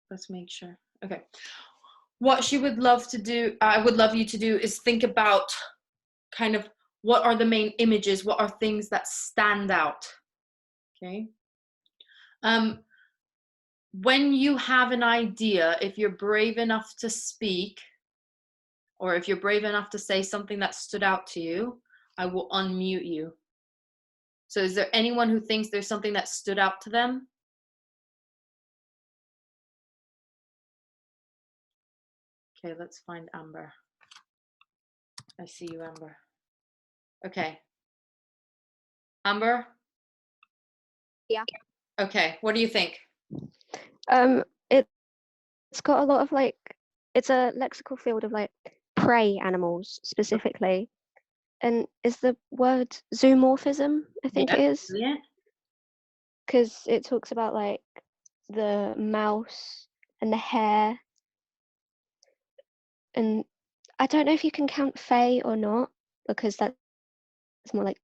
let's make sure. Okay. What she would love to do, I would love you to do, is think about kind of what are the main images, what are things that stand out. Okay. When you have an idea, if you're brave enough to speak, or if you're brave enough to say something that stood out to you, I will unmute you. So is there anyone who thinks there's something that stood out to them? Okay, let's find Amber. I see you, Amber. Okay. Amber? Yeah. Okay, what do you think? It's got a lot of like, it's a lexical field of like prey animals specifically. And is the word zoomorphism, I think it is? Yeah. Because it talks about like the mouse and the hare. And I don't know if you can count fae or not, because that's more like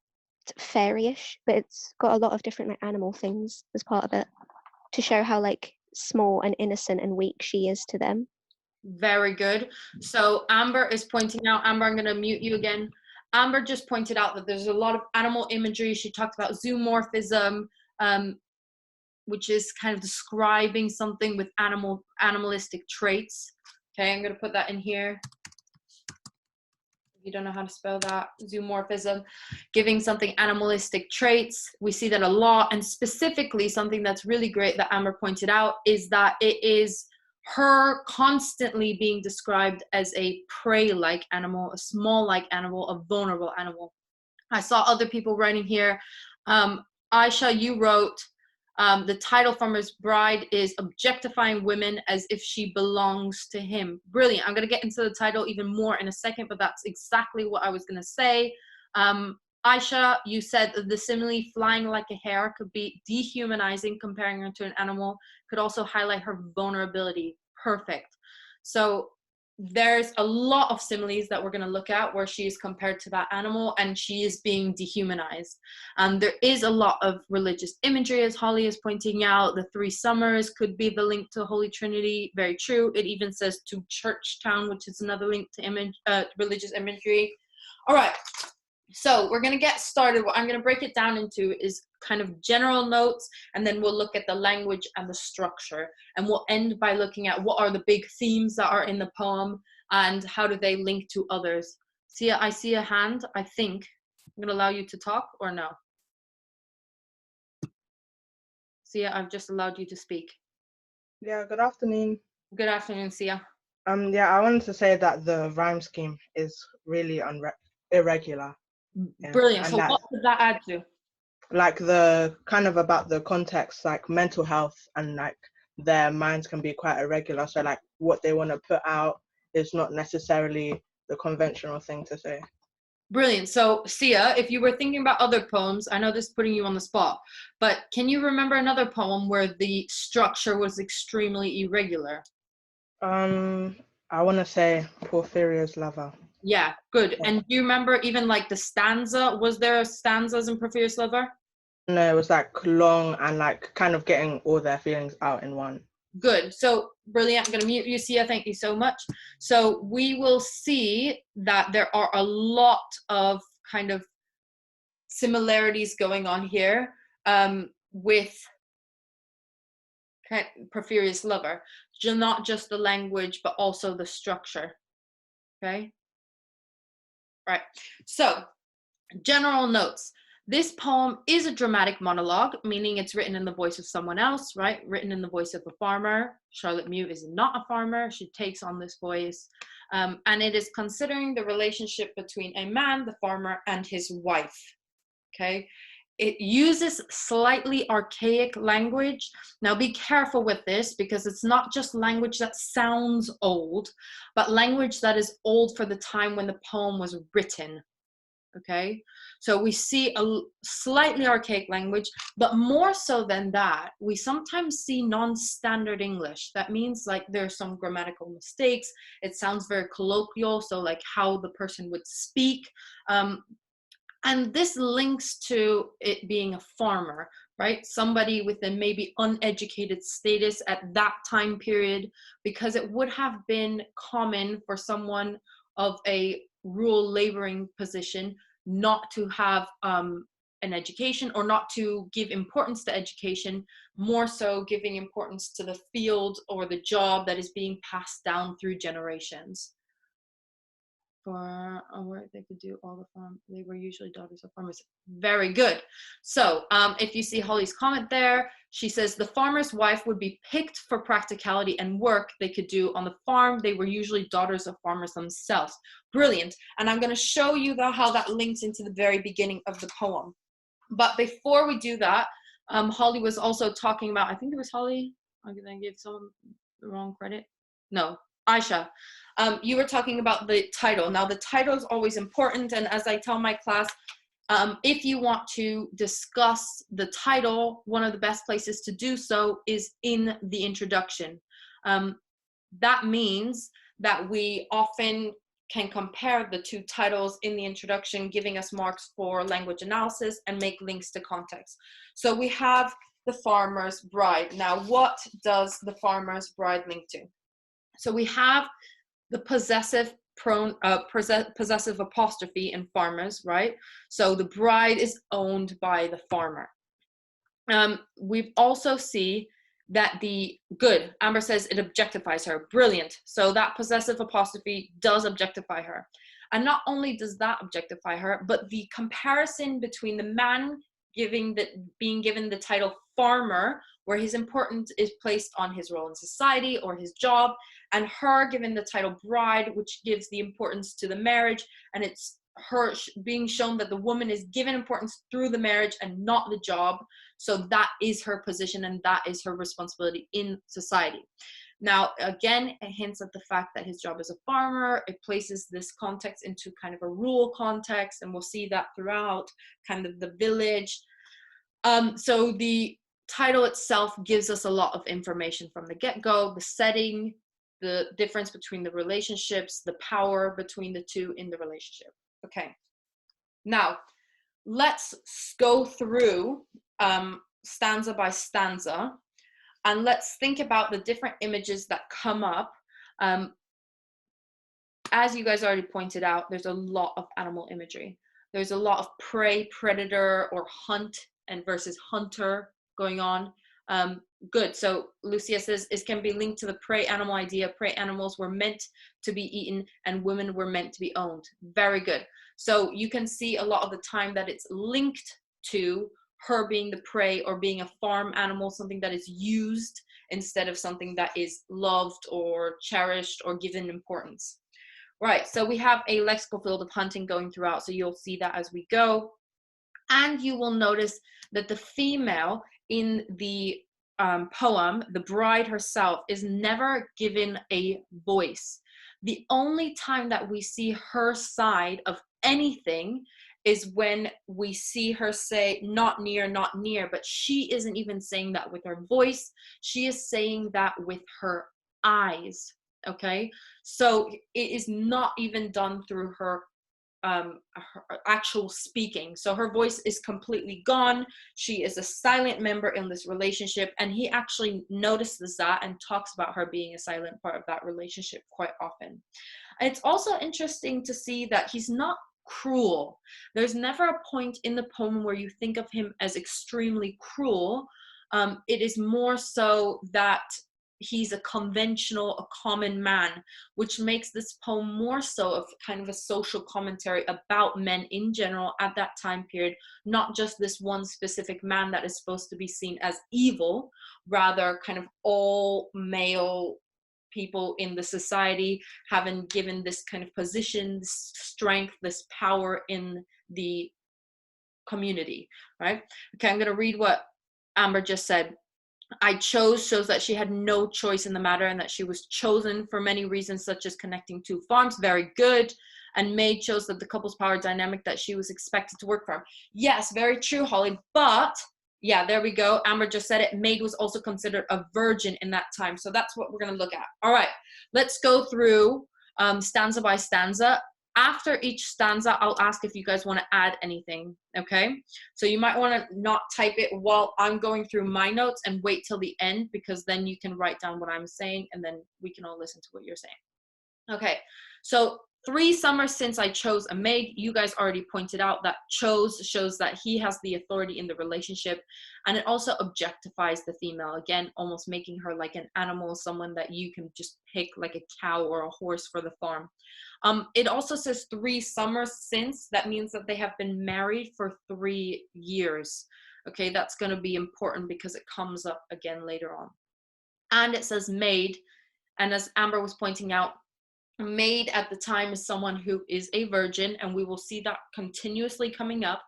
fairy-ish, but it's got a lot of different like animal things as part of it to show how like small and innocent and weak she is to them. Very good. So Amber is pointing out, Amber, I'm going to mute you again. Amber just pointed out that there's a lot of animal imagery. She talked about zoomorphism, which is kind of describing something with animalistic traits. Okay, I'm going to put that in here. You don't know how to spell that, zoomorphism, giving something animalistic traits. We see that a lot, and specifically something that's really great that Amber pointed out is that it is her constantly being described as a prey-like animal, a small-like animal, a vulnerable animal. I saw other people writing here. Aisha, you wrote, the title Farmer's Bride is objectifying women as if she belongs to him. Brilliant. I'm going to get into the title even more in a second, but that's exactly what I was going to say. Aisha, you said the simile flying like a hare could be dehumanizing, comparing her to an animal, could also highlight her vulnerability. Perfect. So there's a lot of similes that we're going to look at where she is compared to that animal and she is being dehumanized. There is a lot of religious imagery, as Holly is pointing out. The three summers could be the link to Holy Trinity. Very true. It even says to Churchtown, which is another link to religious imagery. All right. So we're going to get started. What I'm going to break it down into is kind of general notes, and then we'll look at the language and the structure. And we'll end by looking at what are the big themes that are in the poem and how do they link to others. Sia, I see a hand. I think I'm going to allow you to talk, or no? Sia, I've just allowed you to speak. Yeah, good afternoon. Good afternoon, Sia. Yeah, I wanted to say that the rhyme scheme is really irregular. Brilliant. So what does that add to? Like the kind of about the context, like mental health, and like their minds can be quite irregular. So like what they want to put out is not necessarily the conventional thing to say. Brilliant. So Sia, if you were thinking about other poems, I know this is putting you on the spot, but can you remember another poem where the structure was extremely irregular? I want to say Porphyria's Lover. Yeah, good. Yeah. And do you remember even like the stanza? Was there stanzas in Porphyria's Lover? No, it was like long and like kind of getting all their feelings out in one. Good. So brilliant. I'm going to mute you, Sia. Thank you so much. So we will see that there are a lot of kind of similarities going on here with Porphyria's Lover. Not just the language, but also the structure. Okay. Right. So general notes. This poem is a dramatic monologue, meaning it's written in the voice of someone else, right? Written in the voice of a farmer. Charlotte Mew is not a farmer. She takes on this voice. And it is considering the relationship between a man, the farmer, and his wife. Okay. It uses slightly archaic language. Now be careful with this because it's not just language that sounds old, but language that is old for the time when the poem was written. Okay, so we see a slightly archaic language, but more so than that, we sometimes see non-standard English. That means like there's some grammatical mistakes. It sounds very colloquial, so like how the person would speak. And this links to it being a farmer. right? Somebody with a maybe uneducated status at that time period, because it would have been common for someone of a rural laboring position not to have an education, or not to give importance to education, more so giving importance to the field or the job that is being passed down through generations. For where they could do all the farm, they were usually daughters of farmers. Very good. So if you see Holly's comment there, she says the farmer's wife would be picked for practicality and work they could do on the farm. They were usually daughters of farmers themselves. Brilliant. And I'm going to show you how that links into the very beginning of the poem. But before we do that, Holly was also talking about, I think it was Holly, I'm going to give someone the wrong credit. No, Aisha. You were talking about the title. Now, the title is always important, and as I tell my class, if you want to discuss the title, one of the best places to do so is in the introduction. That means that we often can compare the two titles in the introduction, giving us marks for language analysis and make links to context. So we have the Farmer's Bride. Now, what does the Farmer's Bride link to? So we have the possessive possessive apostrophe in farmers, right? So the bride is owned by the farmer. We also see that Amber says it objectifies her. Brilliant. So that possessive apostrophe does objectify her. And not only does that objectify her, but the comparison between the man being given the title farmer, where his importance is placed on his role in society or his job, and her given the title bride, which gives the importance to the marriage, and it's her being shown that the woman is given importance through the marriage and not the job. So that is her position and that is her responsibility in society. Now, again, it hints at the fact that his job is a farmer. It places this context into kind of a rural context, and we'll see that throughout kind of the village. So the title itself gives us a lot of information from the get-go, the setting, the difference between the relationships, the power between the two in the relationship. Okay, now let's go through stanza by stanza, and let's think about the different images that come up. As you guys already pointed out, there's a lot of animal imagery. There's a lot of prey, predator, or hunt and versus hunter going on. Good. So Lucia says it can be linked to the prey animal idea. Prey animals were meant to be eaten and women were meant to be owned. Very good. So you can see a lot of the time that it's linked to her being the prey or being a farm animal, something that is used instead of something that is loved or cherished or given importance. Right. So we have a lexical field of hunting going throughout. So you'll see that as we go. And you will notice that the female in the poem, the bride herself, is never given a voice. The only time that we see her side of anything is when we see her say, not near, but she isn't even saying that with her voice. She is saying that with her eyes, okay? So it is not even done through her actual speaking. So her voice is completely gone. She is a silent member in this relationship, and he actually notices that and talks about her being a silent part of that relationship quite often. It's also interesting to see that he's not cruel. There's never a point in the poem where you think of him as extremely cruel. It is more so that he's a conventional, a common man, which makes this poem more so of kind of a social commentary about men in general at that time period, not just this one specific man that is supposed to be seen as evil, rather kind of all male people in the society having given this kind of position, this strength, this power in the community, right? Okay, I'm going to read what Amber just said. I chose shows that she had no choice in the matter and that she was chosen for many reasons, such as connecting two farms. Very good. And May chose that the couple's power dynamic that she was expected to work from. Yes, very true, Holly. But yeah, there we go. Amber just said it. Maid was also considered a virgin in that time. So that's what we're going to look at. All right, let's go through stanza by stanza. after each stanza, I'll ask if you guys want to add anything, okay? So you might want to not type it while I'm going through my notes and wait till the end, because then you can write down what I'm saying and then we can all listen to what you're saying. Okay, so 3 summers since I chose a maid. You guys already pointed out that chose shows that he has the authority in the relationship, and it also objectifies the female, again, almost making her like an animal, someone that you can just pick like a cow or a horse for the farm. It also says 3 summers since. That means that they have been married for 3 years. Okay, that's going to be important because it comes up again later on. And it says maid, and as Amber was pointing out, maid at the time is someone who is a virgin, and we will see that continuously coming up,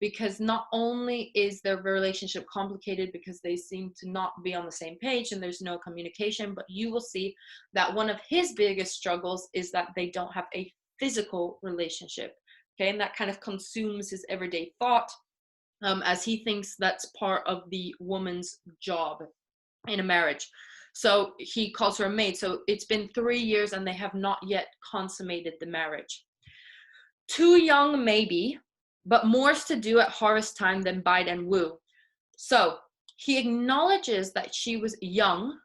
because not only is their relationship complicated because they seem to not be on the same page and there's no communication, but you will see that one of his biggest struggles is that they don't have a physical relationship, okay, and that kind of consumes his everyday thought, as he thinks that's part of the woman's job in a marriage. So he calls her a maid. So it's been 3 years and they have not yet consummated the marriage. Too young, maybe, but more's to do at harvest time than bide and woo. So he acknowledges that she was young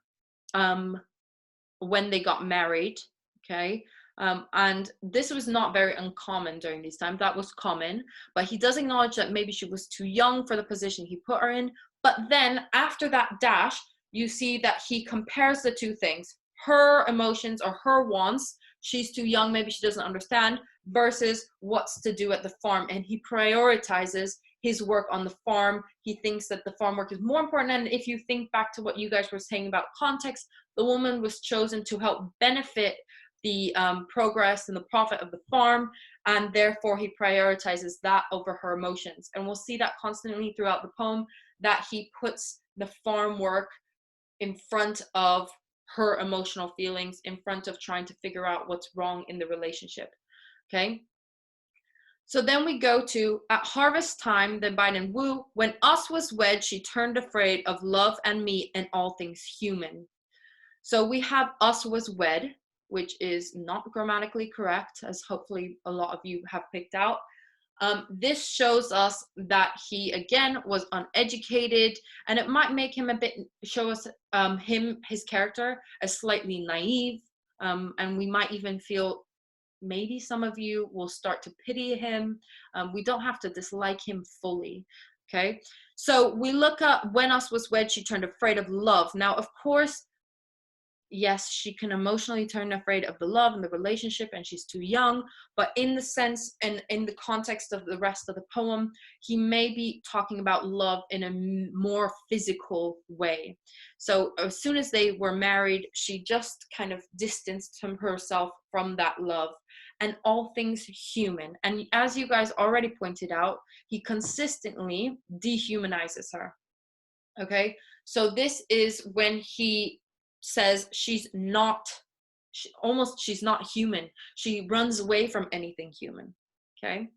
when they got married, okay? And this was not very uncommon during these times. That was common, but he does acknowledge that maybe she was too young for the position he put her in. But then after that dash, you see that he compares the two things, her emotions or her wants, she's too young, maybe she doesn't understand, versus what's to do at the farm. And he prioritizes his work on the farm. He thinks that the farm work is more important. And if you think back to what you guys were saying about context, the woman was chosen to help benefit the progress and the profit of the farm, and therefore he prioritizes that over her emotions. And we'll see that constantly throughout the poem, that he puts the farm work in front of her emotional feelings, in front of trying to figure out what's wrong in the relationship, okay? So then we go to, at harvest time, then bide and woo, when us was wed, she turned afraid of love and me and all things human. So we have us was wed, which is not grammatically correct, as hopefully a lot of you have picked out. This shows us that he, again, was uneducated, and it might make him a bit, show us his character as slightly naive, and we might even feel, maybe some of you will start to pity him. We don't have to dislike him fully, okay? So we look at when us was wed, she turned afraid of love. Now, of course, yes, she can emotionally turn afraid of the love and the relationship, and she's too young, but in the sense and in the context of the rest of the poem, he may be talking about love in a more physical way. So as soon as they were married, she just kind of distanced herself from that love and all things human. And as you guys already pointed out, he consistently dehumanizes her, okay? So this is when he says she's not human. She runs away from anything human, okay?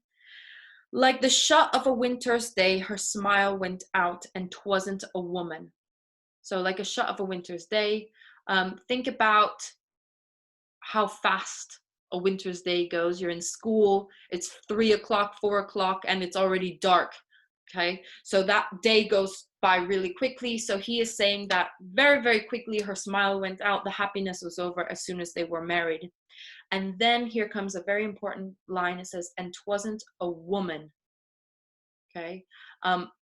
Like the shut of a winter's day, her smile went out and 'twasn't a woman. So like a shut of a winter's day, think about how fast a winter's day goes. You're in school, it's 3 o'clock, 4 o'clock, and it's already dark, okay? So that day goes by really quickly. So he is saying that very, very quickly her smile went out, the happiness was over as soon as they were married. And then here comes a very important line. It says, and 'twasn't a woman, okay?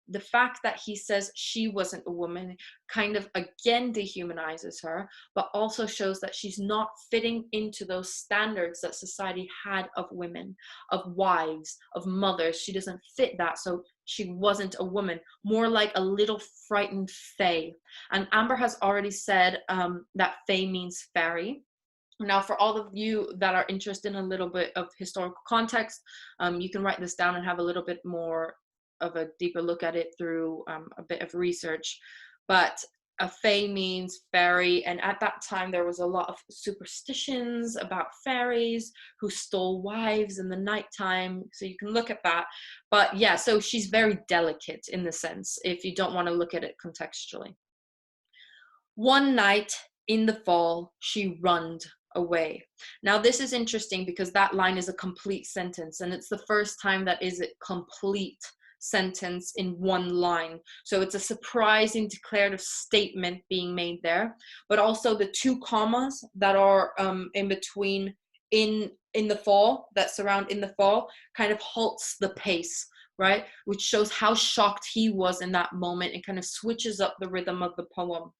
The fact that he says she wasn't a woman kind of again dehumanizes her, but also shows that she's not fitting into those standards that society had of women, of wives, of mothers. She doesn't fit that, so she wasn't a woman, more like a little frightened fae. And Amber has already said that fae means fairy. Now, for all of you that are interested in a little bit of historical context, you can write this down and have a little bit more of a deeper look at it through a bit of research. But a fae means fairy, and at that time there was a lot of superstitions about fairies who stole wives in the nighttime, so you can look at that. But yeah, so she's very delicate in the sense, if you don't want to look at it contextually. One night in the fall she runned away. Now this is interesting because that line is a complete sentence, and it's the first time that is a complete sentence in one line. So it's a surprising declarative statement being made there, but also the two commas that are in between in the fall, that surround in the fall, kind of halts the pace, right? Which shows how shocked he was in that moment and kind of switches up the rhythm of the poem.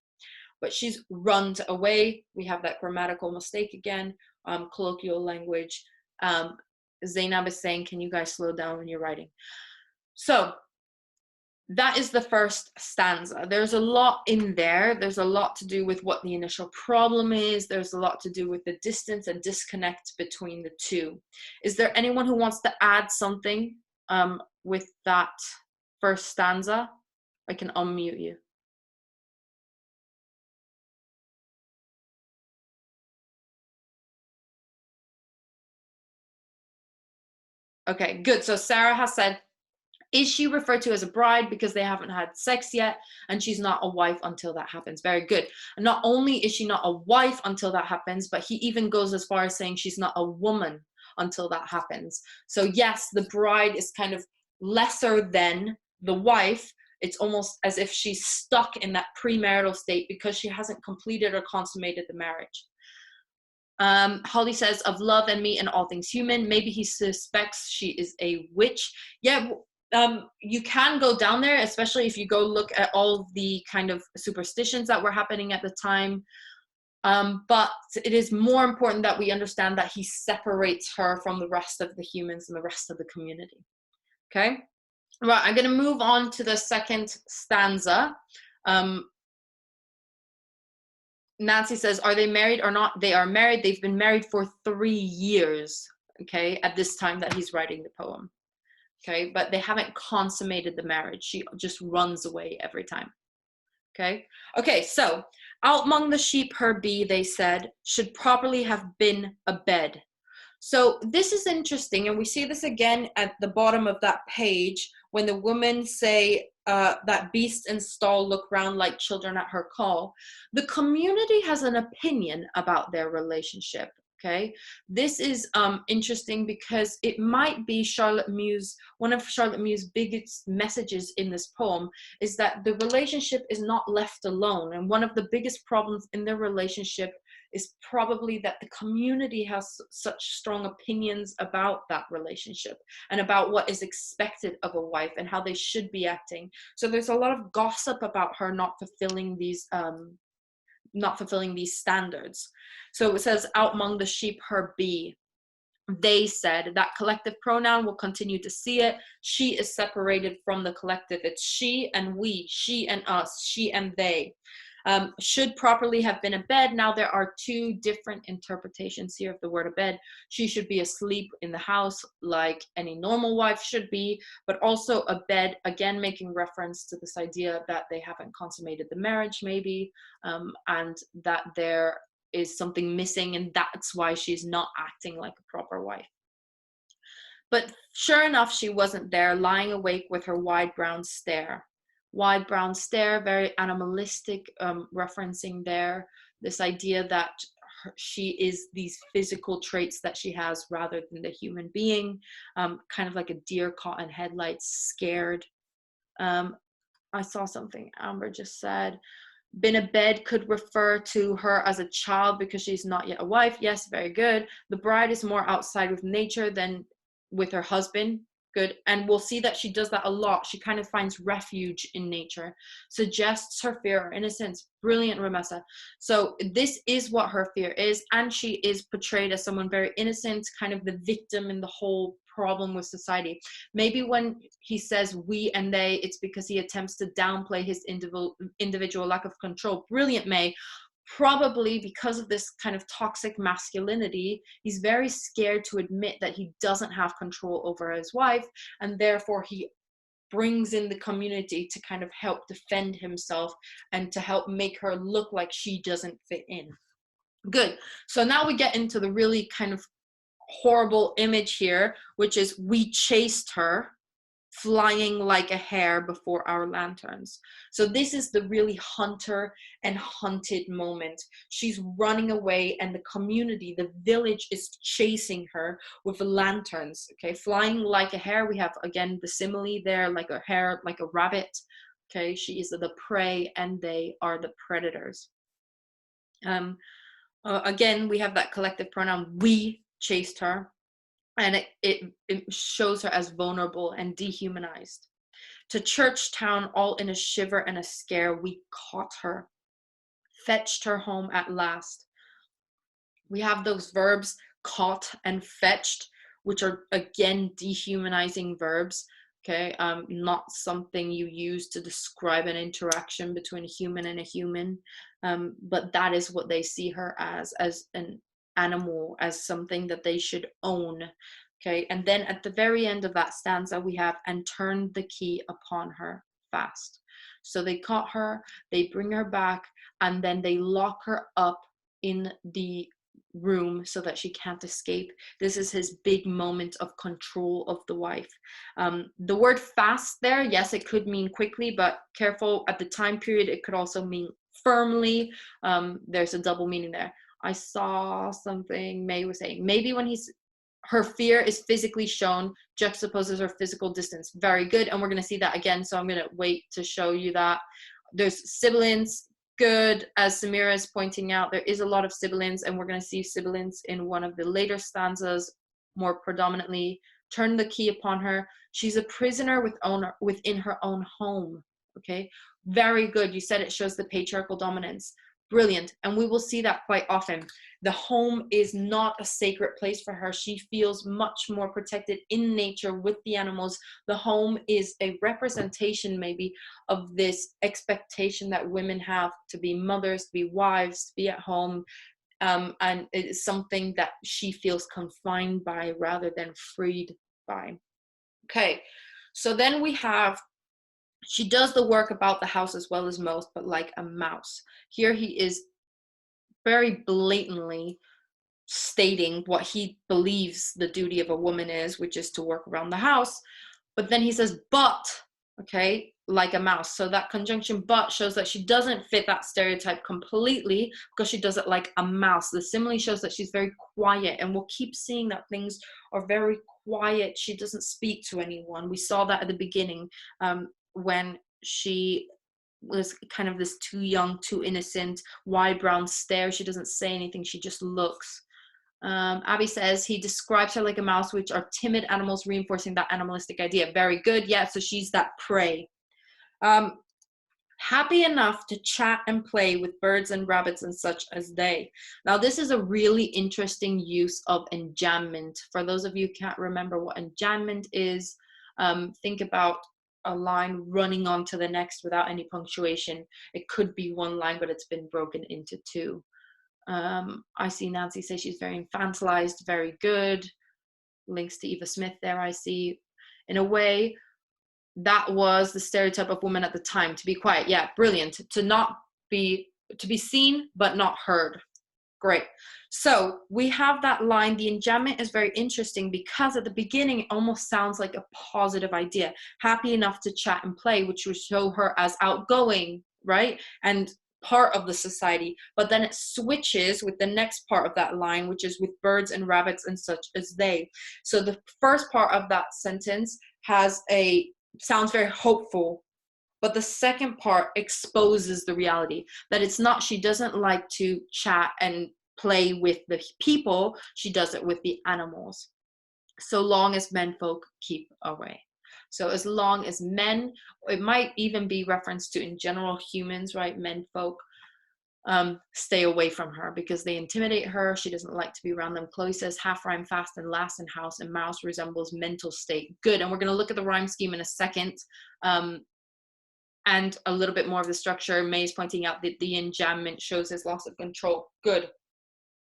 But she's run away. We have that grammatical mistake again, colloquial language. Zainab is saying, can you guys slow down when you're writing? So that is the first stanza. There's a lot in there. There's a lot to do with what the initial problem is. There's a lot to do with the distance and disconnect between the two. Is there anyone who wants to add something with that first stanza? I can unmute you. Okay, good. So Sarah has said, is she referred to as a bride because they haven't had sex yet, and she's not a wife until that happens? Very good. And not only is she not a wife until that happens, but he even goes as far as saying she's not a woman until that happens. So yes, the bride is kind of lesser than the wife. It's almost as if she's stuck in that premarital state because she hasn't completed or consummated the marriage. Holly says, of love and me and all things human. Maybe he suspects she is a witch. Yeah, you can go down there, especially if you go look at all the kind of superstitions that were happening at the time. But it is more important that we understand that he separates her from the rest of the humans and the rest of the community. Okay? Right, I'm going to move on to the second stanza. Nancy says, are they married or not? They are married. They've been married for 3 years, okay, at this time that he's writing the poem, okay? But they haven't consummated the marriage. She just runs away every time, okay? Okay, so out among the sheep her be, they said, should properly have been a bed. So this is interesting, and we see this again at the bottom of that page when the women say that beast and stall look round like children at her call. The community has an opinion about their relationship, okay? This is interesting because it might be Charlotte Mews, one of Charlotte Mews' biggest messages in this poem is that the relationship is not left alone, and one of the biggest problems in their relationship is probably that the community has such strong opinions about that relationship and about what is expected of a wife and how they should be acting. So there's a lot of gossip about her not fulfilling these standards. So it says, out among the sheep her be. They said, that collective pronoun will continue to see it. She is separated from the collective. It's she and we, she and us, she and they. Should properly have been a bed. Now there are two different interpretations here of the word abed. She should be asleep in the house like any normal wife should be, but also a bed, again making reference to this idea that they haven't consummated the marriage maybe, and that there is something missing, and that's why she's not acting like a proper wife. But sure enough, she wasn't there, lying awake with her wide brown stare. Wide brown stare, very animalistic, referencing there this idea that she is these physical traits that she has rather than the human being, kind of like a deer caught in headlights, scared. I saw something Amber just said. Been a bed could refer to her as a child because she's not yet a wife. Yes, very good. The bride is more outside with nature than with her husband. Good. And we'll see that she does that a lot. She kind of finds refuge in nature, suggests her fear or innocence. Brilliant, Ramessa. So this is what her fear is, and she is portrayed as someone very innocent, kind of the victim in the whole problem with society. Maybe when he says we and they, it's because he attempts to downplay his individual lack of control. Brilliant, May. Probably because of this kind of toxic masculinity, he's very scared to admit that he doesn't have control over his wife, and therefore he brings in the community to kind of help defend himself and to help make her look like she doesn't fit in. Good. So now we get into the really kind of horrible image here, which is we chased her flying like a hare before our lanterns. So this is the really hunter and hunted moment. She's running away, and the community, the village, is chasing her with lanterns, okay? Flying like a hare. We have, again, the simile there, like a hare, like a rabbit, okay? She is the prey, and they are the predators. Again, we have that collective pronoun, we chased her. And it shows her as vulnerable and dehumanized. To church town, all in a shiver and a scare, we caught her, fetched her home at last. We have those verbs, caught and fetched, which are, again, dehumanizing verbs. Okay, not something you use to describe an interaction between a human and a human, but that is what they see her as an animal, as something that they should own. Okay, and then at the very end of that stanza we have, and turned the key upon her fast. So they caught her, they bring her back, and then they lock her up in the room so that she can't escape. This is his big moment of control of the wife. The word fast there, yes, it could mean quickly, but careful, at the time period it could also mean firmly. There's a double meaning there. I saw something May was saying, maybe when her fear is physically shown, juxtaposes her physical distance. Very good, and we're going to see that again, so I'm going to wait to show you that. There's sibilants. Good, as Samira is pointing out, there is a lot of sibilants, and we're going to see sibilants in one of the later stanzas more predominantly. Turn the key upon her. She's a prisoner within her own home. Okay, very good. You said it shows the patriarchal dominance. Brilliant. And we will see that quite often. The home is not a sacred place for her. She feels much more protected in nature with the animals. The home is a representation maybe of this expectation that women have to be mothers, to be wives, to be at home. And it is something that she feels confined by rather than freed by. Okay, so then we have, she does the work about the house as well as most, but like a mouse. Here he is very blatantly stating what he believes the duty of a woman is, which is to work around the house. But then he says, but, okay, like a mouse. So that conjunction but shows that she doesn't fit that stereotype completely because she does it like a mouse. The simile shows that she's very quiet, and we'll keep seeing that things are very quiet. She doesn't speak to anyone. We saw that at the beginning when she was kind of this too young, too innocent, wide brown stare. She doesn't say anything. She just looks. Abby says he describes her like a mouse, which are timid animals, reinforcing that animalistic idea. Very good. Yeah, so she's that prey. Happy enough to chat and play with birds and rabbits and such as they. Now, this is a really interesting use of enjambment. For those of you who can't remember what enjambment is, think about a line running on to the next without any punctuation. It could be one line, but it's been broken into two. I see Nancy say she's very infantilized. Very good. Links to Eva Smith there, I see. In a way, that was the stereotype of women at the time, to be quiet. Yeah, brilliant. To be seen, but not heard. Great. So we have that line. The enjambment is very interesting because at the beginning, it almost sounds like a positive idea. Happy enough to chat and play, which would show her as outgoing, right? And part of the society. But then it switches with the next part of that line, which is with birds and rabbits and such as they. So the first part of that sentence sounds very hopeful, but the second part exposes the reality that it's not, she doesn't like to chat and play with the people, she does it with the animals, so long as menfolk keep away. So as long as men, it might even be reference to in general humans, right? Menfolk stay away from her because they intimidate her. She doesn't like to be around them. Chloe says half rhyme fast and last in house, and mouse resembles mental state. Good. And we're going to look at the rhyme scheme in a second. And a little bit more of the structure. May is pointing out that the enjambment shows his loss of control. Good.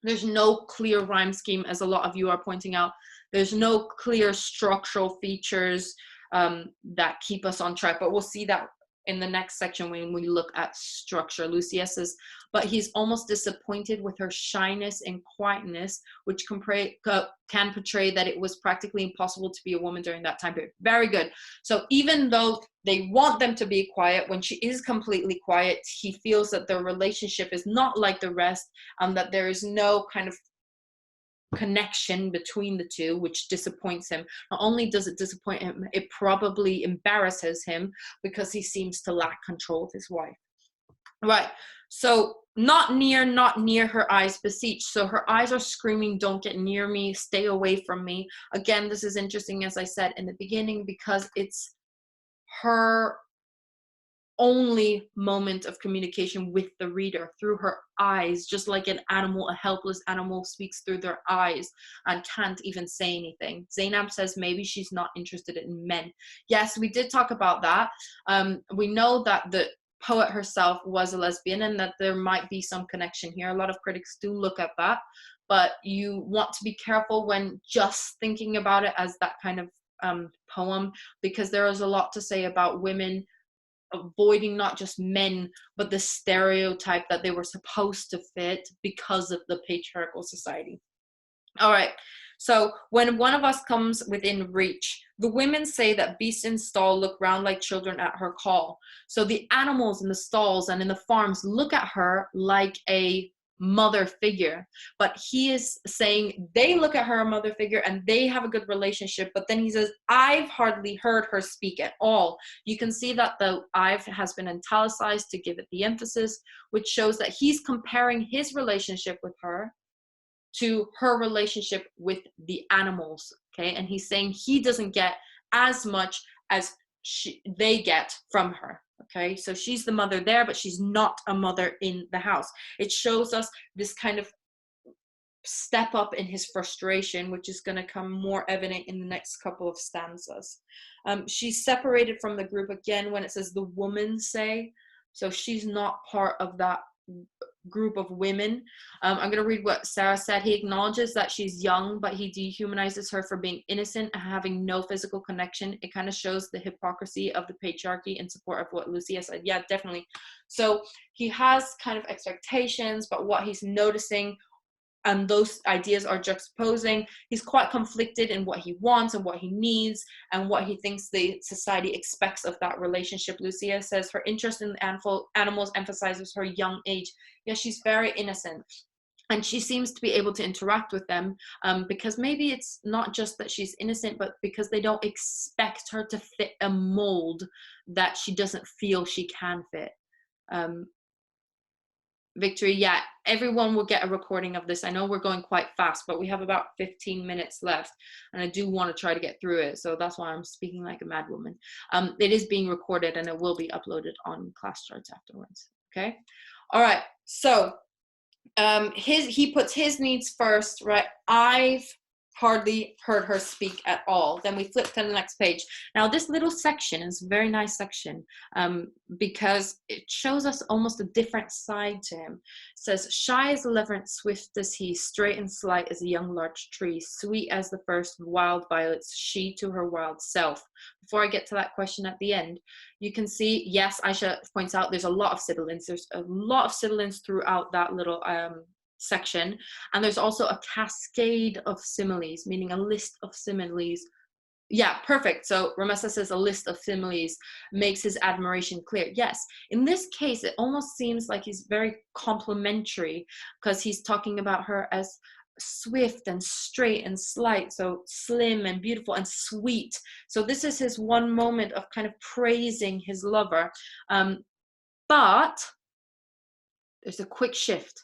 There's no clear rhyme scheme, as a lot of you are pointing out. There's no clear structural features that keep us on track, but we'll see that in the next section when we look at structure. Lucia says, but he's almost disappointed with her shyness and quietness, which can portray that it was practically impossible to be a woman during that time period. Very good. So even though they want them to be quiet, when she is completely quiet, he feels that their relationship is not like the rest, and that there is no kind of connection between the two, which disappoints him. Not only does it disappoint him, it probably embarrasses him, because he seems to lack control of his wife. Right, so not near, her eyes beseech. So her eyes are screaming, don't get near me, stay away from me. Again, this is interesting, as I said in the beginning, because it's her only moment of communication with the reader, through her eyes, just like an animal, a helpless animal speaks through their eyes and can't even say anything. Zainab says maybe she's not interested in men. Yes, we did talk about that. We know that the poet herself was a lesbian, and that there might be some connection here. A lot of critics do look at that, but you want to be careful when just thinking about it as that kind of poem, because there is a lot to say about women avoiding not just men, but the stereotype that they were supposed to fit because of the patriarchal society. All right, so when one of us comes within reach, the women say that beasts in stall look round like children at her call. So the animals in the stalls and in the farms look at her like a mother figure, but he is saying they look at her a mother figure and they have a good relationship. But then he says, I've hardly heard her speak at all. You can see that the I've has been italicized to give it the emphasis, which shows that he's comparing his relationship with her to her relationship with the animals. Okay, and he's saying he doesn't get as much as they get from her. Okay, so she's the mother there, but she's not a mother in the house. It shows us this kind of step up in his frustration, which is going to come more evident in the next couple of stanzas. She's separated from the group again when it says the woman say, so she's not part of that group of women. I'm going to read what Sarah said. He acknowledges that she's young, but he dehumanizes her for being innocent and having no physical connection. It kind of shows the hypocrisy of the patriarchy in support of what Lucia said. Yeah, definitely. So he has kind of expectations, but what he's noticing, and those ideas are juxtaposing. He's quite conflicted in what he wants and what he needs and what he thinks the society expects of that relationship. Lucia says her interest in animals emphasizes her young age. Yeah, she's very innocent. And she seems to be able to interact with them because maybe it's not just that she's innocent, but because they don't expect her to fit a mold that she doesn't feel she can fit. Victory, yeah, everyone will get a recording of this. I know we're going quite fast, but we have about 15 minutes left, and I do want to try to get through it, so that's why I'm speaking like a mad woman. It is being recorded, and it will be uploaded on class charts afterwards. Okay, all right. So he puts his needs first, right? I've hardly heard her speak at all. Then we flip to the next page. Now this little section is a very nice section because it shows us almost a different side to him. It says, shy as the leveret, swift as he, straight and slight as a young larch tree, sweet as the first wild violets, she to her wild self. Before I get to that question at the end, you can see, yes, Aisha points out there's a lot of sibilants. There's a lot of sibilants throughout that little section, and there's also a cascade of similes, meaning a list of similes. Yeah, perfect. So Ramessa says a list of similes makes his admiration clear. Yes, in this case it almost seems like he's very complimentary, because he's talking about her as swift and straight and slight, so slim and beautiful and sweet. So this is his one moment of kind of praising his lover, but there's a quick shift.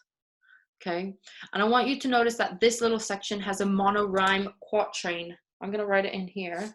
Okay, and I want you to notice that this little section has a monorhyme quatrain. I'm going to write it in here.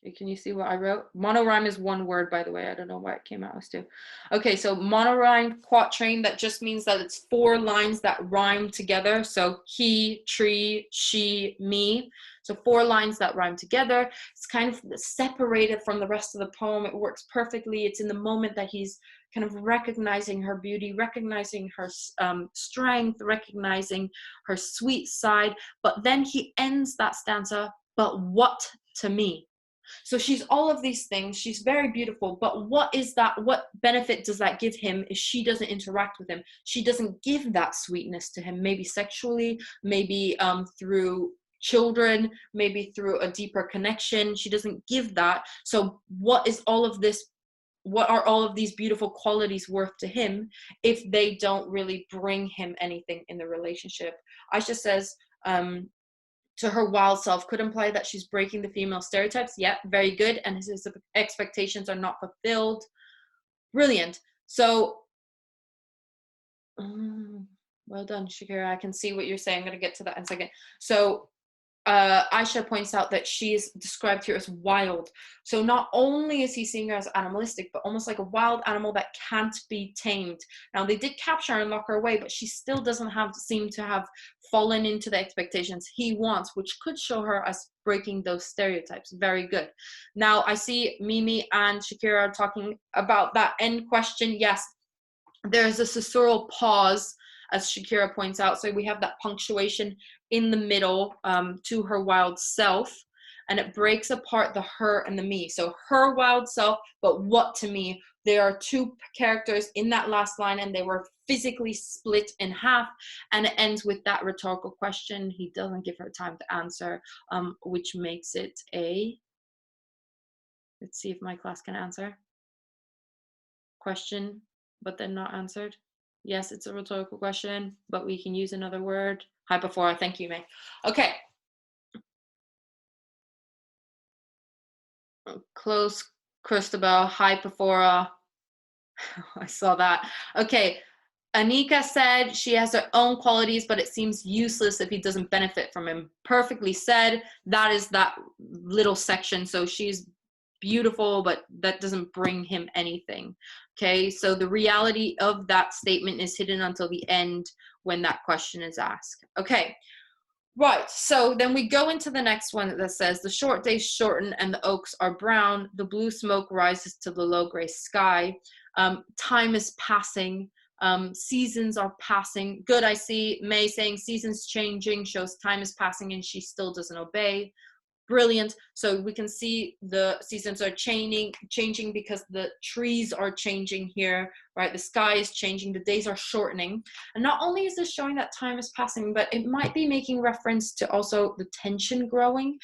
Okay, can you see what I wrote? Monorhyme is one word, by the way. I don't know why it came out as two. Okay, so monorhyme quatrain, that just means that it's 4 lines that rhyme together. So he, tree, she, me. So 4 lines that rhyme together. It's kind of separated from the rest of the poem. It works perfectly. It's in the moment that he's kind of recognizing her beauty, recognizing her strength, recognizing her sweet side. But then he ends that stanza, but what to me? So she's all of these things. She's very beautiful. But what is that? What benefit does that give him if she doesn't interact with him? She doesn't give that sweetness to him, maybe sexually, maybe through children, maybe through a deeper connection. She doesn't give that. So what is all of this? What are all of these beautiful qualities worth to him if they don't really bring him anything in the relationship? Aisha says, to her wild self could imply that she's breaking the female stereotypes. Yeah, very good. And his expectations are not fulfilled. Brilliant. So, well done, Shakira. I can see what you're saying. I'm going to get to that in a second. So, Aisha points out that she is described here as wild. So not only is he seeing her as animalistic, but almost like a wild animal that can't be tamed. Now, they did capture her and lock her away, but she still doesn't seem to have fallen into the expectations he wants, which could show her as breaking those stereotypes. Very good. Now, I see Mimi and Shakira are talking about that end question. Yes, there's a susurral pause, as Shakira points out. So we have that punctuation in the middle to her wild self, and it breaks apart the her and the me. So her wild self, but what to me? There are 2 characters in that last line, and they were physically split in half, and it ends with that rhetorical question. He doesn't give her time to answer, which makes it a, let's see if my class can answer, question, but then not answered. Yes, it's a rhetorical question, but we can use another word. Hypophora. Thank you, May. Okay. Close, Christabel. Hypophora. I saw that. Okay. Anika said she has her own qualities, but it seems useless if he doesn't benefit from him. Perfectly said. That is that little section. So she's beautiful, but that doesn't bring him anything. Okay, so the reality of that statement is hidden until the end when that question is asked. Okay, right, so then we go into the next one that says, the short days shorten and the oaks are brown, the blue smoke rises to the low gray sky, time is passing, seasons are passing. Good, I see May saying seasons changing shows time is passing and she still doesn't obey. Brilliant. So we can see the seasons are changing because the trees are changing here, right? The sky is changing, the days are shortening. And not only is this showing that time is passing, but it might be making reference to also the tension growing,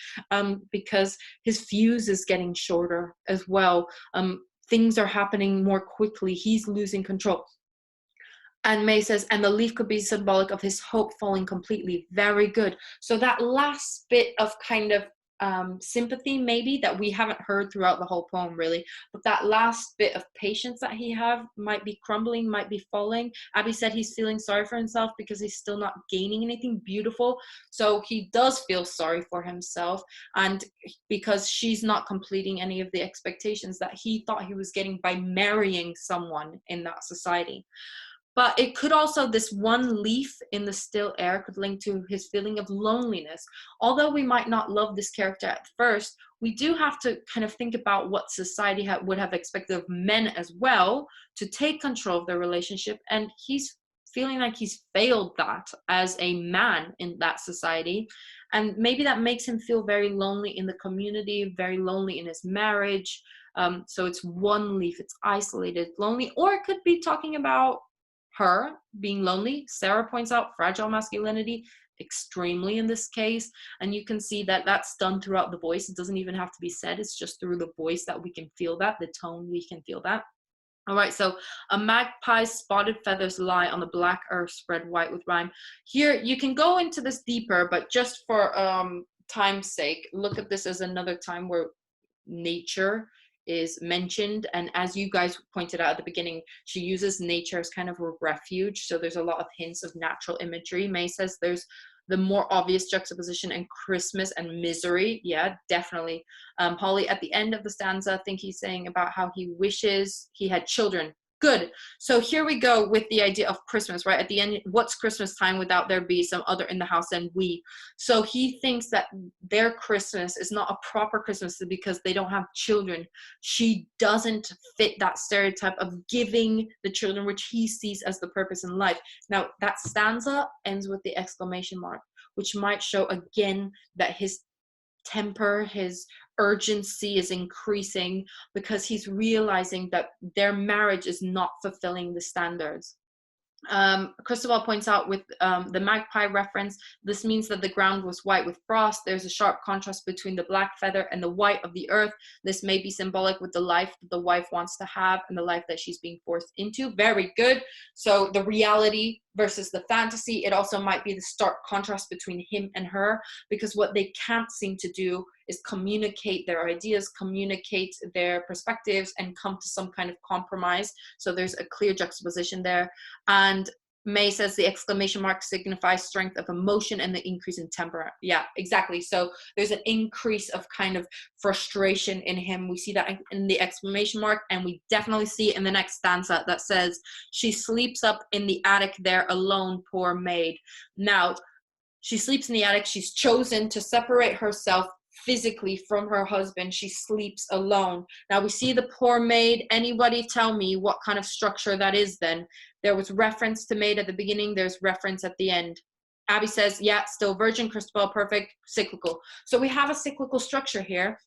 because his fuse is getting shorter as well. Things are happening more quickly. He's losing control. And May says, and the leaf could be symbolic of his hope falling completely. Very good. So that last bit of kind of sympathy maybe that we haven't heard throughout the whole poem really, but that last bit of patience that he have might be crumbling, might be falling. Abby said he's feeling sorry for himself because he's still not gaining anything beautiful, so he does feel sorry for himself, and because she's not completing any of the expectations that he thought he was getting by marrying someone in that society. But it could also, this one leaf in the still air could link to his feeling of loneliness. Although we might not love this character at first, we do have to kind of think about what society would have expected of men as well to take control of their relationship. And he's feeling like he's failed that as a man in that society. And maybe that makes him feel very lonely in the community, very lonely in his marriage. So it's one leaf, it's isolated, lonely, or it could be talking about her being lonely. Sarah points out fragile masculinity extremely in this case, and you can see that that's done throughout the voice. It doesn't even have to be said, it's just through the voice that we can feel that, the tone, we can feel that. All right, so a magpie's spotted feathers lie on the black earth spread white with rime. Here you can go into this deeper, but just for time's sake, look at this as another time where nature is mentioned, and as you guys pointed out at the beginning, she uses nature as kind of a refuge, so there's a lot of hints of natural imagery. May says there's the more obvious juxtaposition, and Christmas and misery. Yeah, definitely. Holly, at the end of the stanza, I think he's saying about how he wishes he had children. Good. So here we go with the idea of Christmas, right? At the end, what's Christmas time without there be some other in the house than we? So he thinks that their Christmas is not a proper Christmas because they don't have children. She doesn't fit that stereotype of giving the children, which he sees as the purpose in life. Now, that stanza ends with the exclamation mark, which might show again that his temper, his urgency is increasing because he's realizing that their marriage is not fulfilling the standards. Cristobal points out with the magpie reference, this means that the ground was white with frost. There's a sharp contrast between the black feather and the white of the earth. This may be symbolic with the life that the wife wants to have and the life that she's being forced into. Very good. So the reality versus the fantasy, it also might be the stark contrast between him and her, because what they can't seem to do is communicate their ideas, communicate their perspectives, and come to some kind of compromise. So there's a clear juxtaposition there. And May says the exclamation mark signifies strength of emotion and the increase in temper. Yeah, exactly. So there's an increase of kind of frustration in him. We see that in the exclamation mark, and we definitely see it in the next stanza that says, she sleeps up in the attic there alone, poor maid. Now, she sleeps in the attic. She's chosen to separate herself physically from her husband. She sleeps alone. Now we see the poor maid. Anybody tell me what kind of structure that is then? There was reference to maid at the beginning. There's reference at the end. Abby says, yeah, still virgin, Cristobal, perfect, cyclical. So we have a cyclical structure here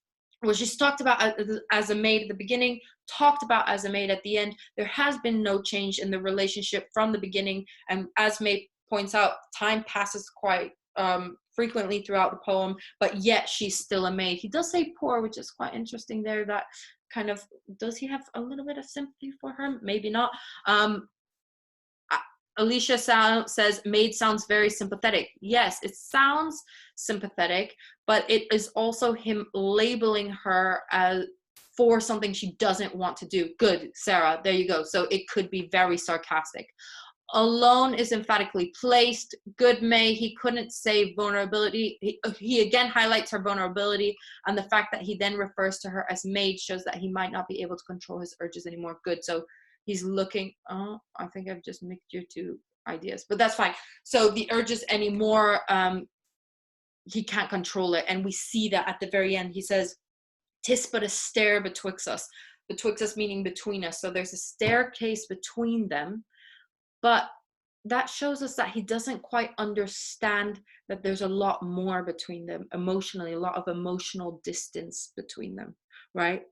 where she's talked about as a maid at the beginning, talked about as a maid at the end. There has been no change in the relationship from the beginning. And as May points out, time passes quite frequently throughout the poem, but yet she's still a maid. He does say poor, which is quite interesting there. That kind of, does he have a little bit of sympathy for her? Maybe not. Alicia says, maid sounds very sympathetic. Yes, it sounds sympathetic, but it is also him labeling her as for something she doesn't want to do. Good, Sarah, there you go. So it could be very sarcastic. Alone is emphatically placed. Good, May. He couldn't say vulnerability. He again highlights her vulnerability, and the fact that he then refers to her as maid shows that he might not be able to control his urges anymore. Good. So he's looking. Oh, I think I've just mixed your two ideas, but that's fine. So the urges anymore, he can't control it, and we see that at the very end. He says, "'Tis but a stair betwixt us." Betwixt us meaning between us. So there's a staircase between them. But that shows us that he doesn't quite understand that there's a lot more between them emotionally, a lot of emotional distance between them, right?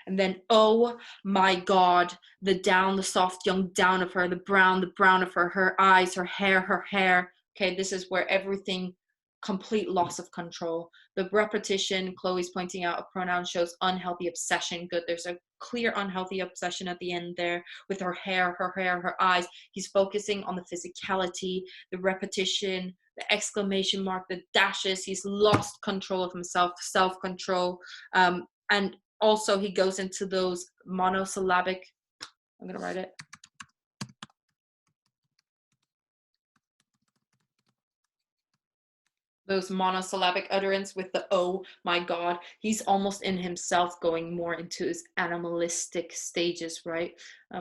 And then, oh my God, the soft young down of her, the brown of her eyes, her hair. Okay, this is where everything, complete loss of control. The repetition, Chloe's pointing out, a pronoun shows unhealthy obsession. Good, there's a clear unhealthy obsession at the end there with her hair, her eyes. He's focusing on the physicality, the repetition, the exclamation mark, the dashes. He's lost control of himself, self-control. And also he goes into those monosyllabic, I'm gonna write it. Those monosyllabic utterance with the oh my God. He's almost in himself going more into his animalistic stages, right?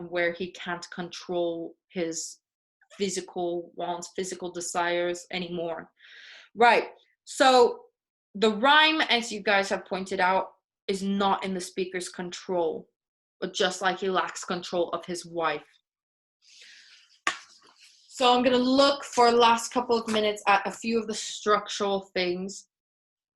Where he can't control his physical wants, physical desires anymore. Right. So the rhyme, as you guys have pointed out, is not in the speaker's control, but just like he lacks control of his wife. So I'm going to look for the last couple of minutes at a few of the structural things.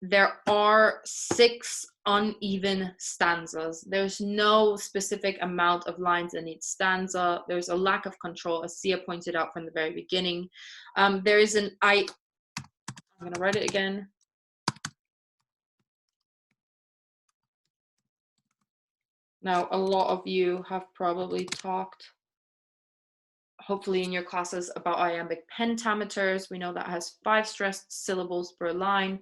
There are 6 uneven stanzas. There's no specific amount of lines in each stanza. There's a lack of control, as Sia pointed out from the very beginning. There is I'm going to write it again. Now, a lot of you have probably talked, hopefully in your classes, about iambic pentameters. We know that has 5 stressed syllables per line.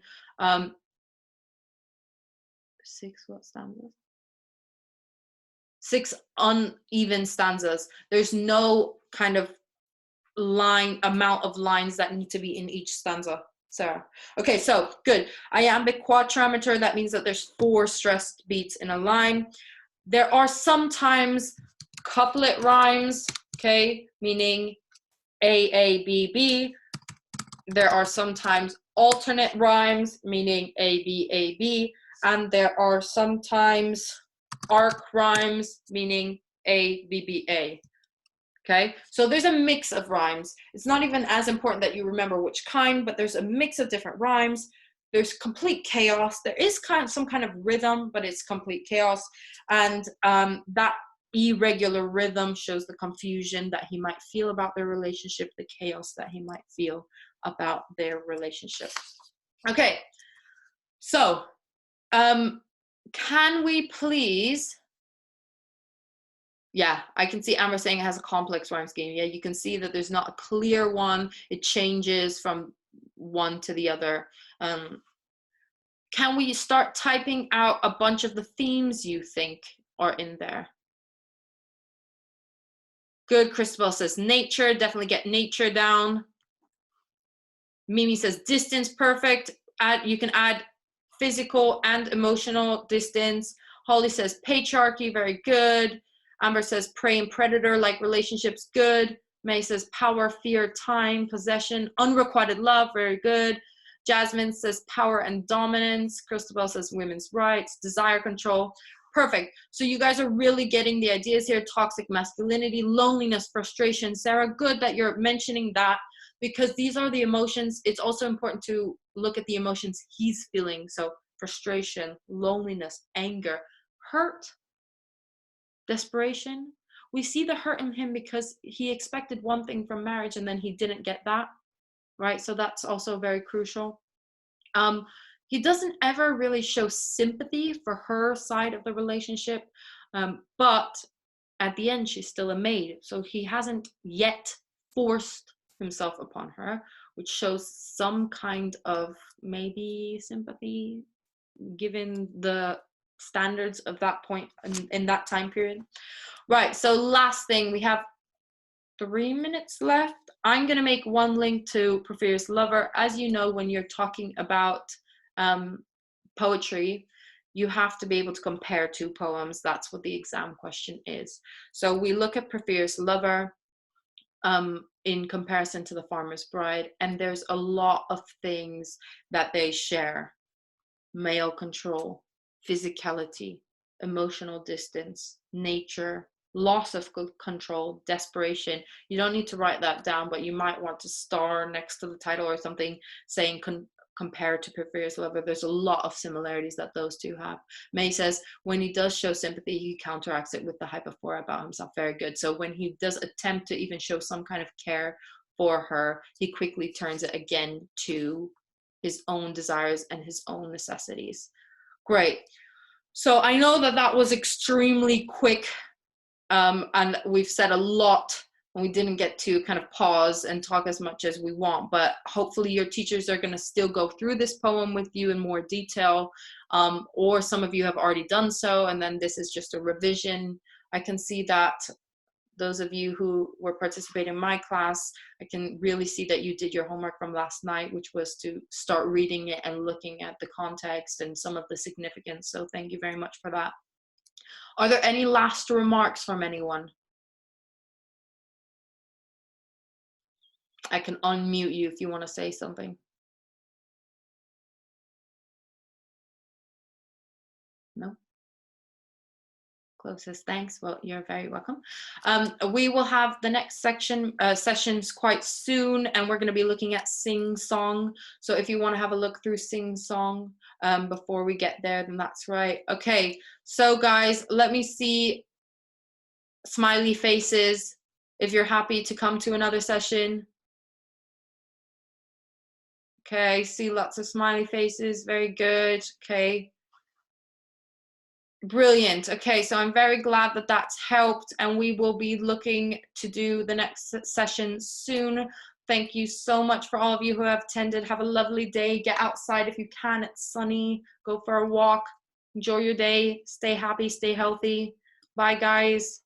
6 what stanzas? 6 uneven stanzas. There's no kind of amount of lines that need to be in each stanza. Sarah. Okay, so good. Iambic quadrimeter, that means that there's 4 stressed beats in a line. There are sometimes couplet rhymes, okay, meaning A, A, B, B. There are sometimes alternate rhymes, meaning A, B, A, B. And there are sometimes arc rhymes, meaning A, B, B, A. Okay, so there's a mix of rhymes. It's not even as important that you remember which kind, but there's a mix of different rhymes. There's complete chaos. There is some kind of rhythm, but it's complete chaos. And that irregular rhythm shows the confusion that he might feel about their relationship, the chaos that he might feel about their relationship. Okay, so can we please... Yeah, I can see Amber saying it has a complex rhyme scheme. Yeah, you can see that there's not a clear one. It changes from one to the other. Can we start typing out a bunch of the themes you think are in there? Good. Christabel says nature. Definitely get nature down. Mimi says distance. Perfect. You can add physical and emotional distance. Holly says patriarchy. Very good. Amber says prey and predator like relationships. Good. May says power, fear, time, possession, unrequited love. Very good. Jasmine says power and dominance. Christabel says women's rights, desire, control. Perfect. So you guys are really getting the ideas here. Toxic masculinity, loneliness, frustration. Sarah, good that you're mentioning that, because these are the emotions. It's also important to look at the emotions he's feeling. So frustration, loneliness, anger, hurt, desperation. We see the hurt in him because he expected one thing from marriage and then he didn't get that, right? So that's also very crucial. He doesn't ever really show sympathy for her side of the relationship, but at the end she's still a maid, so he hasn't yet forced himself upon her, which shows some kind of maybe sympathy given the standards of that point in that time period. Right, so last thing, we have 3 minutes left. I'm going to make one link to Porphyrius Lover. As you know, when you're talking about poetry, you have to be able to compare 2 poems. That's what the exam question is. So we look at Porphyrius Lover in comparison to The Farmer's Bride, and there's a lot of things that they share. Male control, physicality, emotional distance, nature, loss of control, desperation. You don't need to write that down, but you might want to star next to the title or something saying compared to Porphyrius Lover. There's a lot of similarities that those 2 have. May says when he does show sympathy, he counteracts it with the hypophora about himself. Very good. So when he does attempt to even show some kind of care for her, he quickly turns it again to his own desires and his own necessities. Great. So I know that that was extremely quick, and we've said a lot, and we didn't get to kind of pause and talk as much as we want, but hopefully your teachers are going to still go through this poem with you in more detail, or some of you have already done so, and then this is just a revision. I can see that those of you who were participating in my class, I can really see that you did your homework from last night, which was to start reading it and looking at the context and some of the significance. So thank you very much for that. Are there any last remarks from anyone? I can unmute you if you want to say something. No? Closest, thanks. Well, you're very welcome. We will have the next sessions quite soon, and we're going to be looking at Sing Song. So if you want to have a look through Sing Song before we get there, then that's right. Okay, so guys, let me see smiley faces if you're happy to come to another session. Okay, see lots of smiley faces. Very good. Okay. Brilliant. Okay, so I'm very glad that that's helped, and we will be looking to do the next session soon. Thank you so much for all of you who have attended. Have a lovely day. Get outside if you can. It's sunny. Go for a walk. Enjoy your day. Stay happy. Stay healthy. Bye, guys.